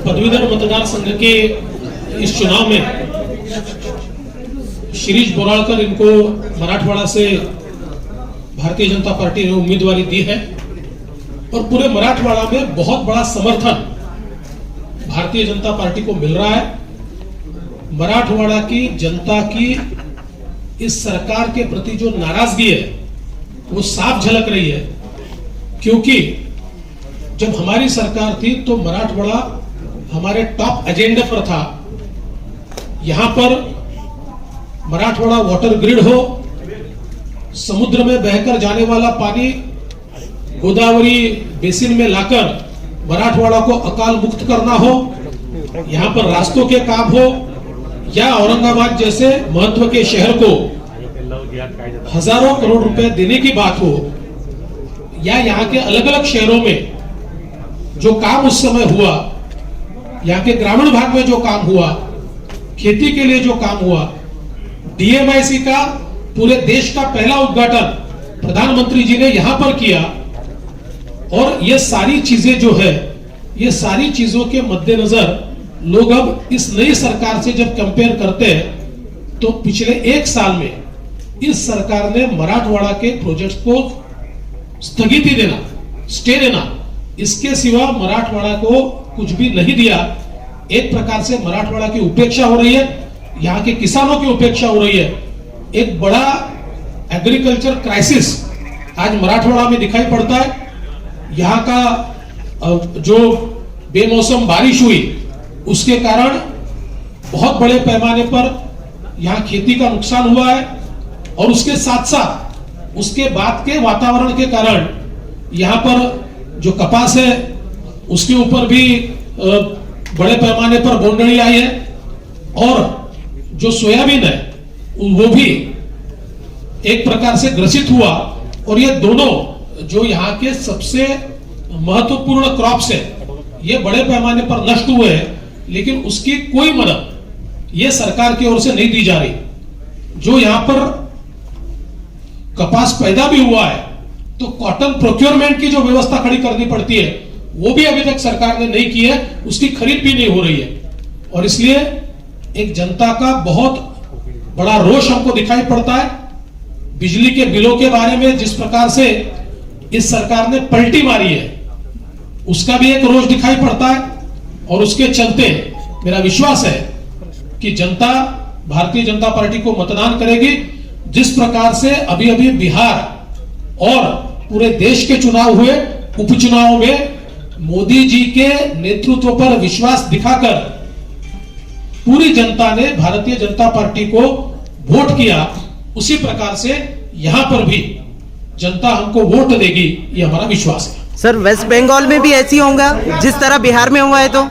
पदवीधर मतदार संघ के इस चुनाव में शिरीष बोराळकर इनको मराठवाड़ा से भारतीय जनता पार्टी ने उम्मीदवारी दी है और पूरे मराठवाड़ा में बहुत बड़ा समर्थन भारतीय जनता पार्टी को मिल रहा है। मराठवाड़ा की जनता की इस सरकार के प्रति जो नाराजगी है वो साफ झलक रही है, क्योंकि जब हमारी सरकार थी तो मराठवाड़ा हमारे टॉप एजेंडे पर था। यहां पर मराठवाड़ा वाटर ग्रिड हो, समुद्र में बहकर जाने वाला पानी गोदावरी बेसिन में लाकर मराठवाड़ा को अकाल मुक्त करना हो, यहां पर रास्तों के काम हो, या औरंगाबाद जैसे महत्व के शहर को हजारों करोड़ रुपए देने की बात हो, या यहाँ के अलग अलग शहरों में जो काम उस समय हुआ, यहाँ के ग्रामीण भाग में जो काम हुआ, खेती के लिए जो काम हुआ, डीएमआईसी का पूरे देश का पहला उद्घाटन प्रधानमंत्री जी ने यहां पर किया। और ये सारी चीजें जो है, ये सारी चीजों के मद्देनजर लोग अब इस नई सरकार से जब कंपेयर करते हैं तो पिछले एक साल में इस सरकार ने मराठवाड़ा के प्रोजेक्ट्स को स्थगिति देना, स्टे देना, इसके सिवा मराठवाड़ा को कुछ भी नहीं दिया। एक प्रकार से मराठवाड़ा की उपेक्षा हो रही है, यहाँ के किसानों की उपेक्षा हो रही है। एक बड़ा एग्रीकल्चर क्राइसिस आज मराठवाड़ा में दिखाई पड़ता है। यहाँ का जो बेमौसम बारिश हुई उसके कारण बहुत बड़े पैमाने पर यहाँ खेती का नुकसान हुआ है, और उसके साथ साथ उसके बाद के वातावरण के कारण यहाँ पर जो कपास है उसके ऊपर भी बड़े पैमाने पर बोंडनी आई है, और जो सोयाबीन है वो भी एक प्रकार से ग्रसित हुआ। और ये दोनों जो यहाँ के सबसे महत्वपूर्ण क्रॉप्स है ये बड़े पैमाने पर नष्ट हुए हैं, लेकिन उसकी कोई मदद ये सरकार की ओर से नहीं दी जा रही। जो यहाँ पर कपास पैदा भी हुआ है तो कॉटन प्रोक्योरमेंट की जो व्यवस्था खड़ी करनी पड़ती है वो भी अभी तक सरकार ने नहीं की है, उसकी खरीद भी नहीं हो रही है। और इसलिए एक जनता का बहुत बड़ा रोष हमको दिखाई पड़ता है। बिजली के बिलों के बारे में जिस प्रकार से इस सरकार ने पलटी मारी है उसका भी एक रोष दिखाई पड़ता है, और उसके चलते मेरा विश्वास है कि जनता भारतीय जनता पार्टी को मतदान करेगी। जिस प्रकार से अभी अभी बिहार और पूरे देश के चुनाव हुए, उपचुनाव में मोदी जी के नेतृत्व पर विश्वास दिखाकर पूरी जनता ने भारतीय जनता पार्टी को वोट किया, उसी प्रकार से यहां पर भी जनता हमको वोट देगी, ये हमारा विश्वास है। सर, वेस्ट बंगाल में भी ऐसी होगा जिस तरह बिहार में हुआ है तो